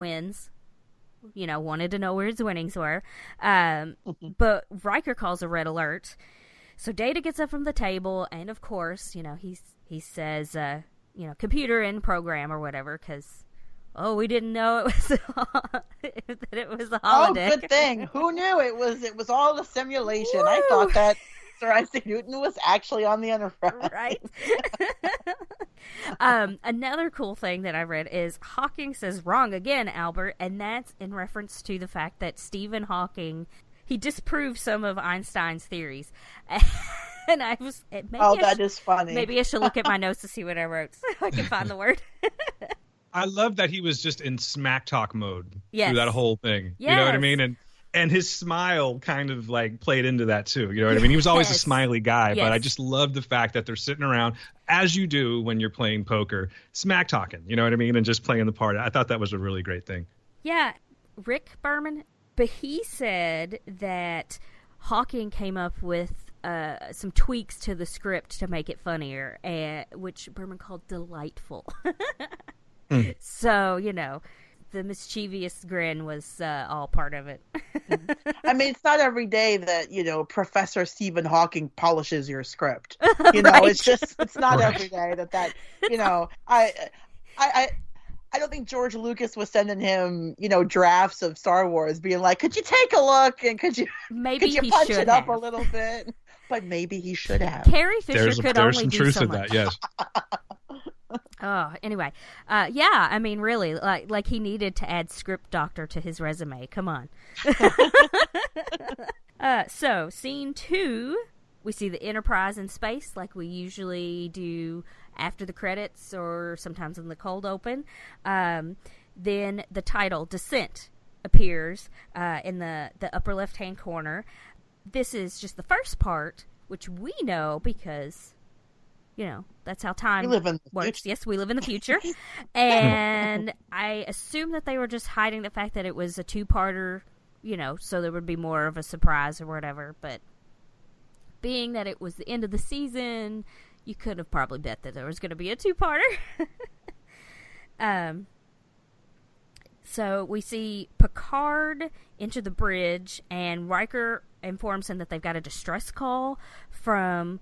wins. Wanted to know where his winnings were. But Riker calls a red alert. So Data gets up from the table, and of course, he says, computer in program or whatever, because, we didn't know it was that it was a holodeck. Oh, good thing. Who knew it was all a simulation? Woo! I thought that Sir Isaac Newton was actually on the Enterprise. Right. Another cool thing that I read is Hawking says, "Wrong again, Albert," and that's in reference to the fact that Stephen Hawking, he disproved some of Einstein's theories. And that is funny. Maybe I should look at my notes to see what I wrote so I can find the word. I love that he was just in smack talk mode through that whole thing. Yes. You know what I mean? And his smile kind of like played into that too. You know what I mean? He was always a smiley guy, but I just love the fact that they're sitting around, as you do when you're playing poker, smack talking, you know what I mean? And just playing the part. I thought that was a really great thing. Yeah. Rick Berman, but he said that Hawking came up with some tweaks to the script to make it funnier, which Berman called delightful. So, the mischievous grin was all part of it. I mean, it's not every day that, Professor Stephen Hawking polishes your script. Right. It's not every day that I don't think George Lucas was sending him, drafts of Star Wars being like, could you take a look and could you punch it up a little bit? But maybe he should have. Carrie Fisher could only do truth so in much. That, yes. Oh, anyway. I mean, really, like he needed to add script doctor to his resume. Come on. So, scene 2, we see the Enterprise in space like we usually do after the credits or sometimes in the cold open. Then the title, Descent, appears in the upper left-hand corner. This is just the first part, which we know because... that's how time works. Yes, we live in the future. And I assume that they were just hiding the fact that it was a 2-parter, so there would be more of a surprise or whatever. But being that it was the end of the season, you could have probably bet that there was going to be a 2-parter. So we see Picard enter the bridge, and Riker informs him that they've got a distress call from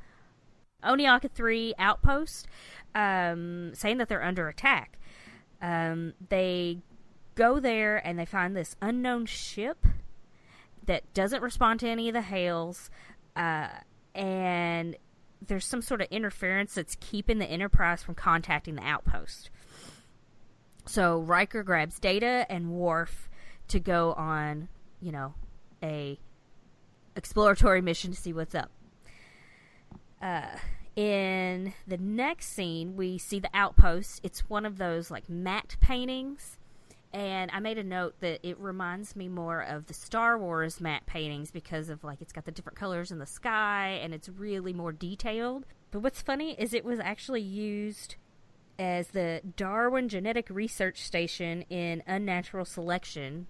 Oniaka 3 outpost, saying that they're under attack. They go there and they find this unknown ship that doesn't respond to any of the hails, and there's some sort of interference that's keeping the Enterprise from contacting the outpost. So Riker grabs Data and Worf to go on, a exploratory mission to see what's up. In the next scene, we see the outpost. It's one of those like matte paintings, and I made a note that it reminds me more of the Star Wars matte paintings because of it's got the different colors in the sky and it's really more detailed. But what's funny is it was actually used as the Darwin Genetic Research Station in Unnatural Selection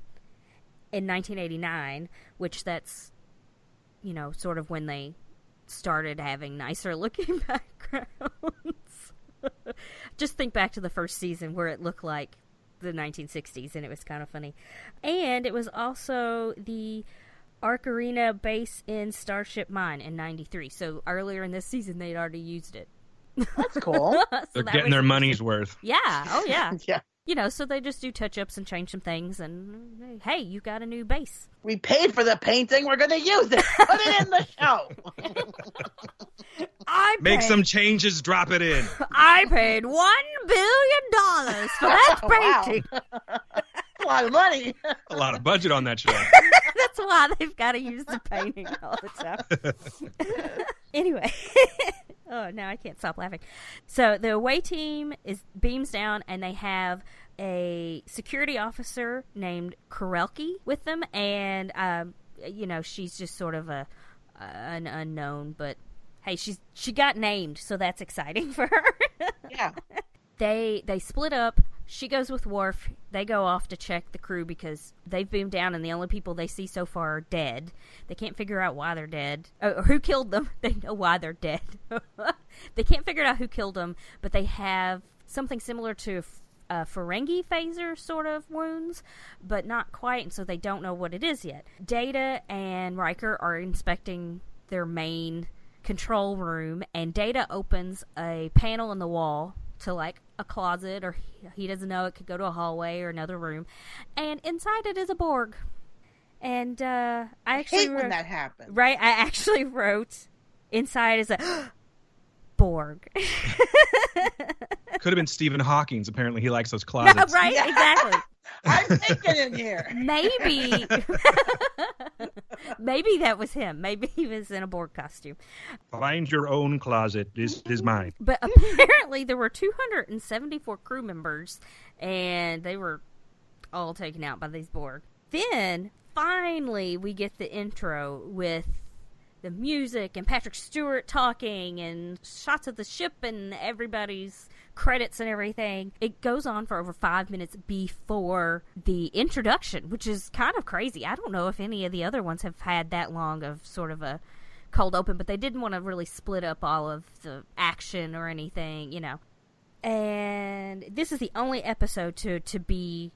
in 1989, which that's sort of when they started having nicer looking backgrounds. Just think back to the first season where it looked like the 1960s and it was kind of funny. And it was also the Arc Arena base in Starship Mine in 93. So earlier in this season they'd already used it. That's cool. So they're getting their money's worth. Yeah. Oh yeah. Yeah. So they just do touch-ups and change some things, and hey, you got a new base. We paid for the painting. We're going to use it. Put it in the show. Make some changes. Drop it in. I paid $1 billion for that painting. That's a lot of money. A lot of budget on that show. That's why they've got to use the painting all the time. Anyway. Oh, now I can't stop laughing. So the away team beams down, and they have a security officer named Korelki with them, and she's just sort of an unknown, but hey, she got named, so that's exciting for her. Yeah. They split up. She goes with Worf. They go off to check the crew because they've beamed down, and the only people they see so far are dead. They can't figure out why they're dead. Or who killed them. They know why they're dead. They can't figure out who killed them, but they have something similar to Ferengi phaser sort of wounds, but not quite, and so they don't know what it is yet. Data and Riker are inspecting their main control room, and Data opens a panel in the wall to like a closet, or he doesn't know, it could go to a hallway or another room, and inside it is a Borg. And I actually hate when that happens. Right, I actually wrote inside is a Borg. Could have been Stephen Hawking's. Apparently, he likes those closets. Right, Yeah. exactly. I'm thinking in here. Maybe, maybe that was him. Maybe he was in a Borg costume. Find your own closet. This is mine. But apparently, there were 274 crew members, and they were all taken out by these Borg. Then, finally, we get the intro with the music and Patrick Stewart talking and shots of the ship and everybody's credits and everything. It goes on for over 5 minutes before the introduction, which is kind of crazy. I don't know if any of the other ones have had that long of sort of a cold open, but they didn't want to really split up all of the action or anything, you know. And this is the only episode to be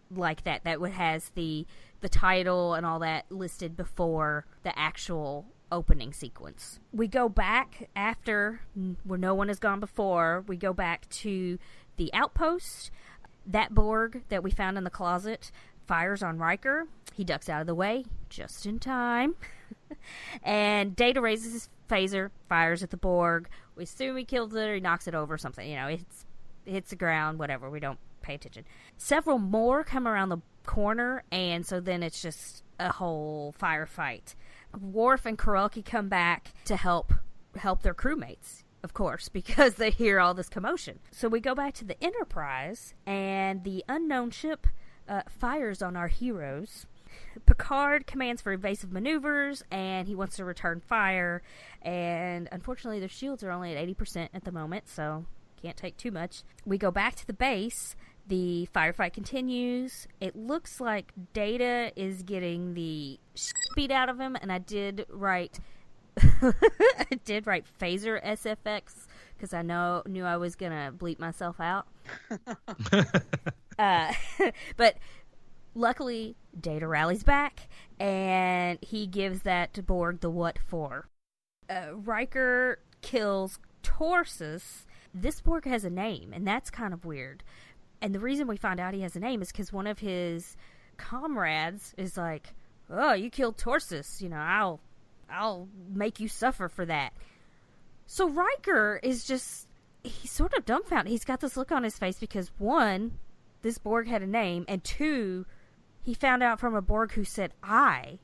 like that has the title and all that listed before the actual opening sequence. We go back after where no one has gone before. We go back to the outpost. That Borg that we found in the closet fires on Riker. He ducks out of the way just in time. And Data raises his phaser, fires at the Borg. We assume he kills it or he knocks it over or something. You know, it hits the ground, whatever. We don't pay attention. Several more come around the corner, and so then it's just a whole firefight. Worf and Kurelki come back to help their crewmates, of course, because they hear all this commotion. So we go back to the Enterprise, and the unknown ship fires on our heroes. Picard commands for evasive maneuvers, and he wants to return fire, and unfortunately their shields are only at 80% at the moment, so can't take too much. We go back to the base. The firefight continues. It looks like Data is getting the beat out of him, and I did write phaser SFX because I knew I was gonna bleep myself out. But luckily, Data rallies back, and he gives that to Borg the what for. Riker kills Torsus. This Borg has a name, and that's kind of weird. And the reason we find out he has a name is because one of his comrades is like, "Oh, you killed Torsus. You know, I'll make you suffer for that." So Riker is he's sort of dumbfounded. He's got this look on his face because, one, this Borg had a name, and two, he found out from a Borg who said "I."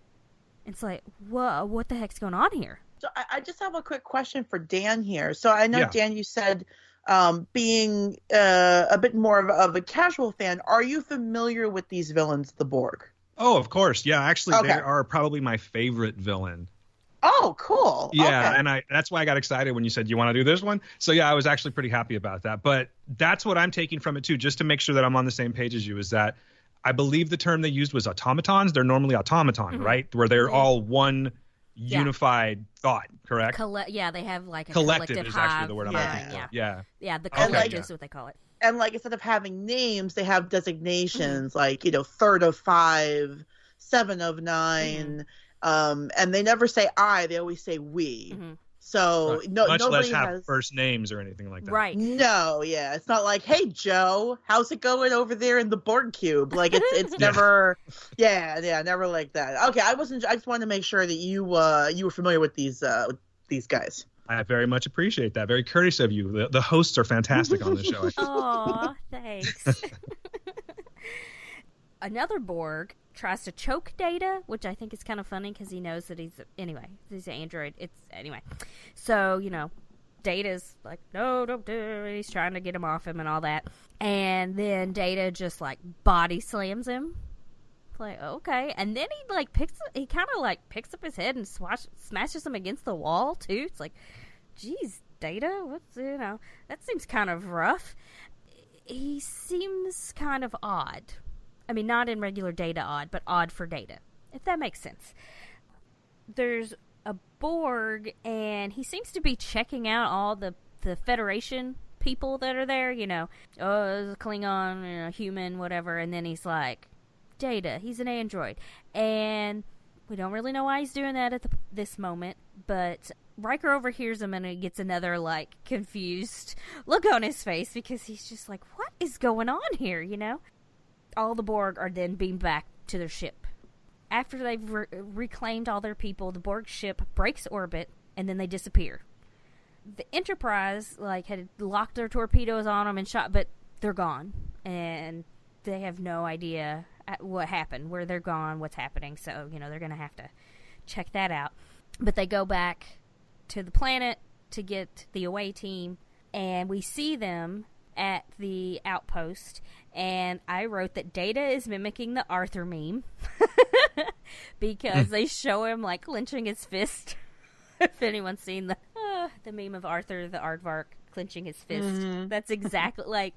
It's like, whoa, what the heck's going on here? So I just have a quick question for Dan here. So I know, Dan, you said being a bit more of a casual fan, are you familiar with these villains, the Borg? Oh, of course. Yeah, actually, they are probably my favorite villain. Oh, cool. Yeah, okay. and that's why I got excited when you said you want to do this one. So yeah, I was actually pretty happy about that. But that's what I'm taking from it too, just to make sure that I'm on the same page as you, is that I believe the term they used was automatons. They're normally automaton, right? Where they're all one unified thought, correct? They have like a collective is hive. actually the word I'm looking for. Yeah, the collective is what they call it. And like, instead of having names, they have designations like, third of 5, 7 of 9, and they never say I, they always say we. So much less have has first names or anything like that. Right. No, it's not like, "Hey Joe, how's it going over there in the Borg cube?" Like it's never never like that. Okay, I just wanted to make sure that you were familiar with these guys. I very much appreciate that. Very courteous of you. The hosts are fantastic on the show. Aw, thanks. Another Borg tries to choke Data, which I think is kind of funny because he knows that he's an android. So, Data's like, "No, don't do it." He's trying to get him off him and all that. And then Data just like body slams him. It's like, okay. And then he kind of picks up his head and smashes him against the wall too. It's like, geez, Data, that seems kind of rough. He seems kind of odd. I mean, not in regular Data odd, but odd for Data, if that makes sense. There's a Borg, and he seems to be checking out all the Federation people that are there, oh, it's a Klingon, human, whatever, and then he's like, Data, he's an android. And we don't really know why he's doing that at this moment, but Riker overhears him and he gets another, confused look on his face because he's just like, what is going on here, All the Borg are then beamed back to their ship. After they've reclaimed all their people, the Borg ship breaks orbit, and then they disappear. The Enterprise, had locked their torpedoes on them and shot, but they're gone. And they have no idea what happened, where they're gone, what's happening. So, they're going to have to check that out. But they go back to the planet to get the away team, and we see them at the outpost, and I wrote that Data is mimicking the Arthur meme because they show him clenching his fist. If anyone's seen the meme of Arthur the Aardvark clenching his fist, that's exactly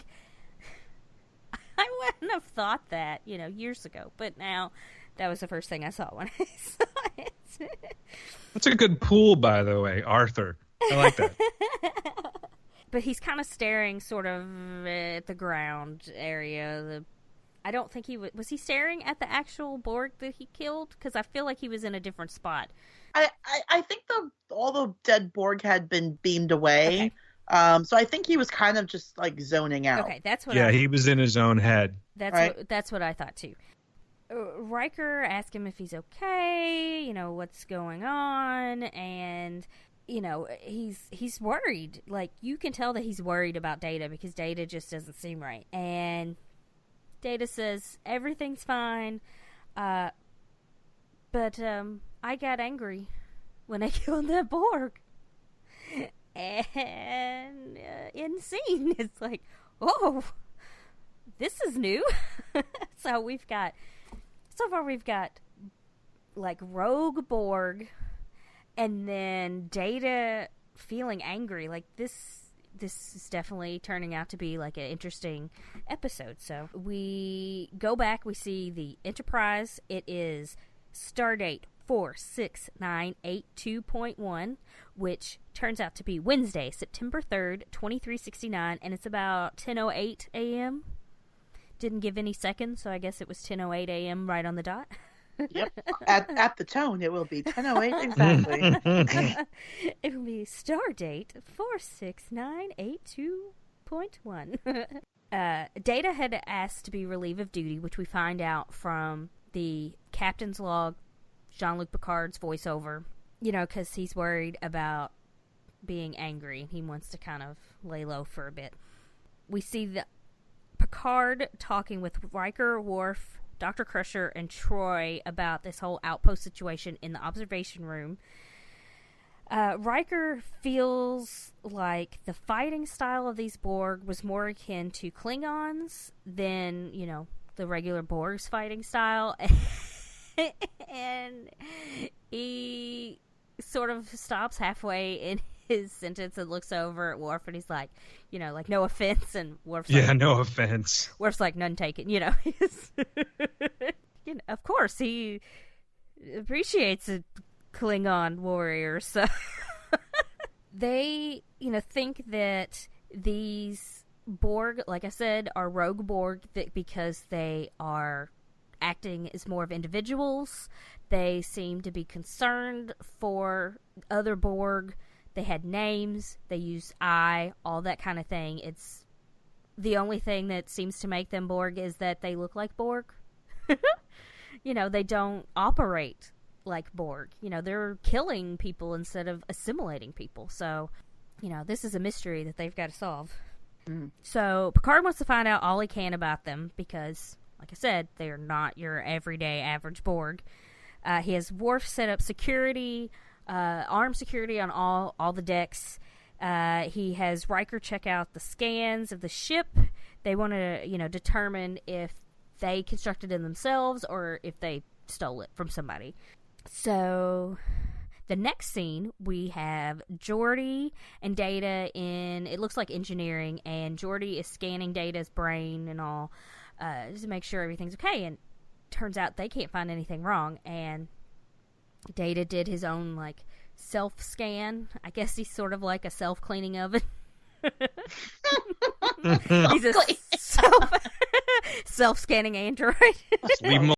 I wouldn't have thought that years ago, but now that was the first thing I saw when I saw it. That's a good pool, by the way, Arthur. I like that. But he's kind of staring sort of at the ground area. I don't think he was he staring at the actual Borg that he killed? Because I feel like he was in a different spot. I think all the dead Borg had been beamed away. Okay. So I think he was kind of just zoning out. Okay, that's what. Yeah, he was in his own head. That's what I thought too. Riker asked him if he's okay. What's going on, and he's worried. You can tell that he's worried about Data because Data just doesn't seem right. And Data says everything's fine, but I got angry when I killed that Borg. And in scene, it's oh, this is new. So far we've got rogue Borg, and then Data feeling angry. This is definitely turning out to be an interesting episode. So we go back, we see the Enterprise. It is Stardate 46982.1, which turns out to be Wednesday, September 3rd, 2369, and it's about 10:08 a.m. Didn't give any seconds, so I guess it was 10:08 a.m. right on the dot. Yep. At the tone, it will be 10:08 exactly. It will be Stardate 46982.1. Data had asked to be relieved of duty, which we find out from the captain's log, Jean-Luc Picard's voiceover, because he's worried about being angry. He wants to kind of lay low for a bit. We see the Picard talking with Riker, Worf, Dr. Crusher, and Troy about this whole outpost situation in the observation room. Riker feels like the fighting style of these Borg was more akin to Klingons than, the regular Borg's fighting style. And he sort of stops halfway in his sentence and looks over at Worf, and he's like, no offense, and Worf's no offense. Worf's none taken, of course he appreciates a Klingon warrior, so they, think that these Borg, like I said, are rogue Borg because they are acting as more of individuals. They seem to be concerned for other Borg. They had names. They used I, all that kind of thing. It's the only thing that seems to make them Borg is that they look like Borg. They don't operate like Borg. They're killing people instead of assimilating people. So, this is a mystery that they've got to solve. Mm. So Picard wants to find out all he can about them because, like I said, they are not your everyday average Borg. He has Worf set up security, armed security on all the decks. He has Riker check out the scans of the ship. They want to, determine if they constructed it themselves or if they stole it from somebody. So the next scene, we have Geordi and Data in, it looks like engineering, and Geordi is scanning Data's brain and all, just to make sure everything's okay, and turns out they can't find anything wrong, and Data did his own, self-scan. I guess he's sort of like a self-cleaning oven. He's a self-scanning android. Leave him